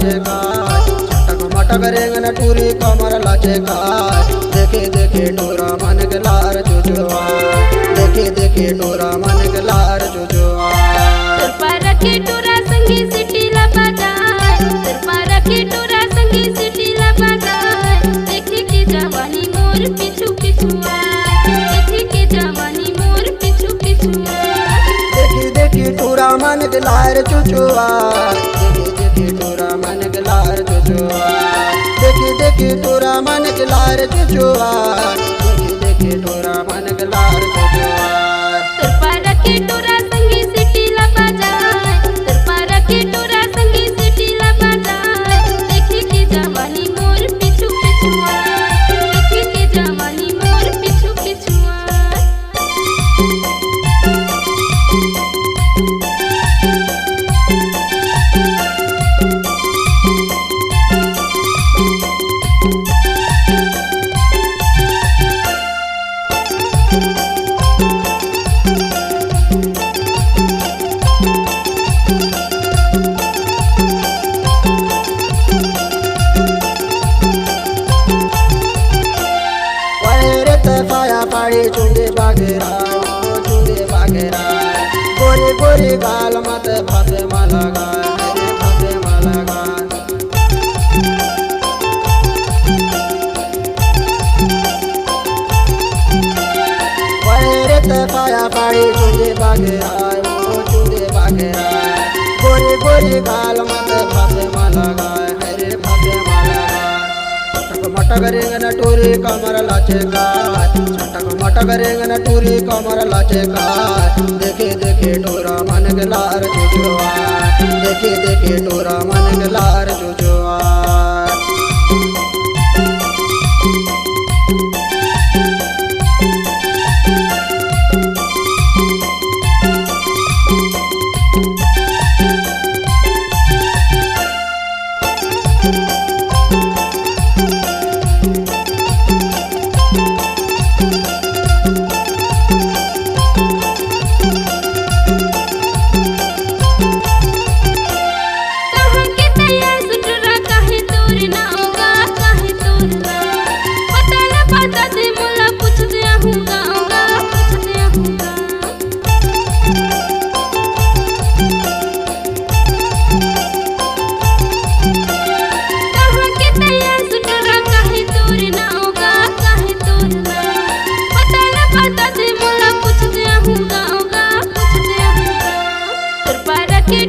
लाचे का छटक मटक रेंगन टूरी कमर लाचे का देखे देखे टोरा मन के लार चुचुआ देखे देखे टोरा मन के लार चुचुआ तुरपा रखे टोरा संगी सिटी लपगाए तुरपा रखे टोरा संगी सिटी लपगाए देखे के जवानी मोर पिछु पिछुआ देखे के जवानी मोर पिछु पिछुआ देखी देखी टोरा मन के लार चुचुआ देखी देखी टोरा मन के लार चुचुआ देखी देखी टोरा मन के लार चुचुआ देखी देखी टोरा मन के लार चुचुआ तुरपा रखे टोरा संगी सिटी लपगाए तुरपा रखे टोरा संगी सिटी लपगाए देखे के जवानी मोर पिछु पिछुआ देखे के जवानी मोर पिछु पिछुआ पाया पाड़ी चुंडे बागेरा चुंडे बागेरा गोरी गोरी गाल मत भाते माला गाय मेरे भाते माला गाय पाया पाड़ी चुंडे बागेरा चुंडे बागेरा गोरी गोरी गाल मत भाते माला गाय मेरे भाते माला गाय मटक रेंगन टूरी कमर लाचे का छटक मटक रेंगन टूरी कमर लाचे का देखे देखे टोरा मन के लार चुचुआ देखे देखे टोरा मन के लार चुचुआ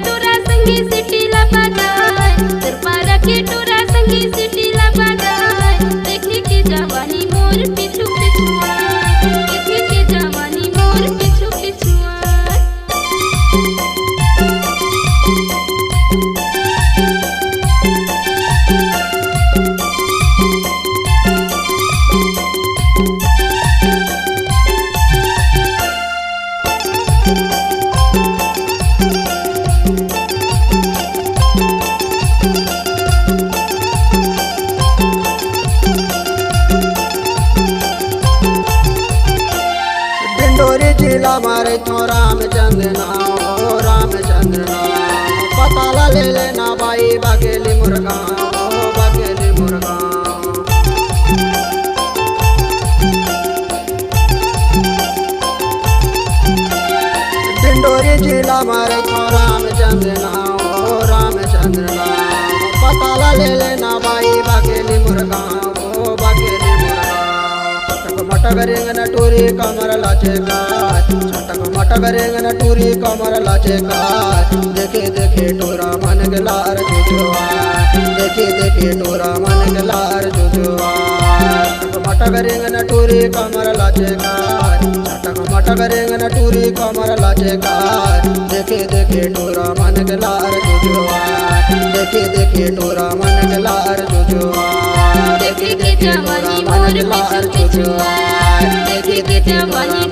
टोरा संगी सिटी लपगाए तुरपा रखे टोरा संगी सिटी लपगाए देखे के जवानी मोर पिछु पिछुआ देखे के जवानी मोर पिछु पिछुआ डिंडोरी जिला मारे तो रामचंद्र नाम रामचंद्र नाम पता ले लेना बाई बागेली मुर्गा बागेली मुर्गा डिंडोरी जिला मारे तो रामचंद्र नाम पता ले लेना बाई बागेली मुर्गा बागेली मुर्गा मटक रेंगन टूरी कमर लाचे का छटक मटक रेंगन टूरी कमर लाचे का देखे देखे टोरा मन के लार चुचुआ देखे देखे टोरा मन के लार चुचुआ मटक रेंगन टूरी कमर लाचे का छटक मटक रेंगन टूरी कमर लाचे का देखे देखे टोरा मन के लार चुचुआ देखे देखे टोरा मन के लार चुचुआ देखे के जवानी मोर पिछु पिछुआ देखे के जवानी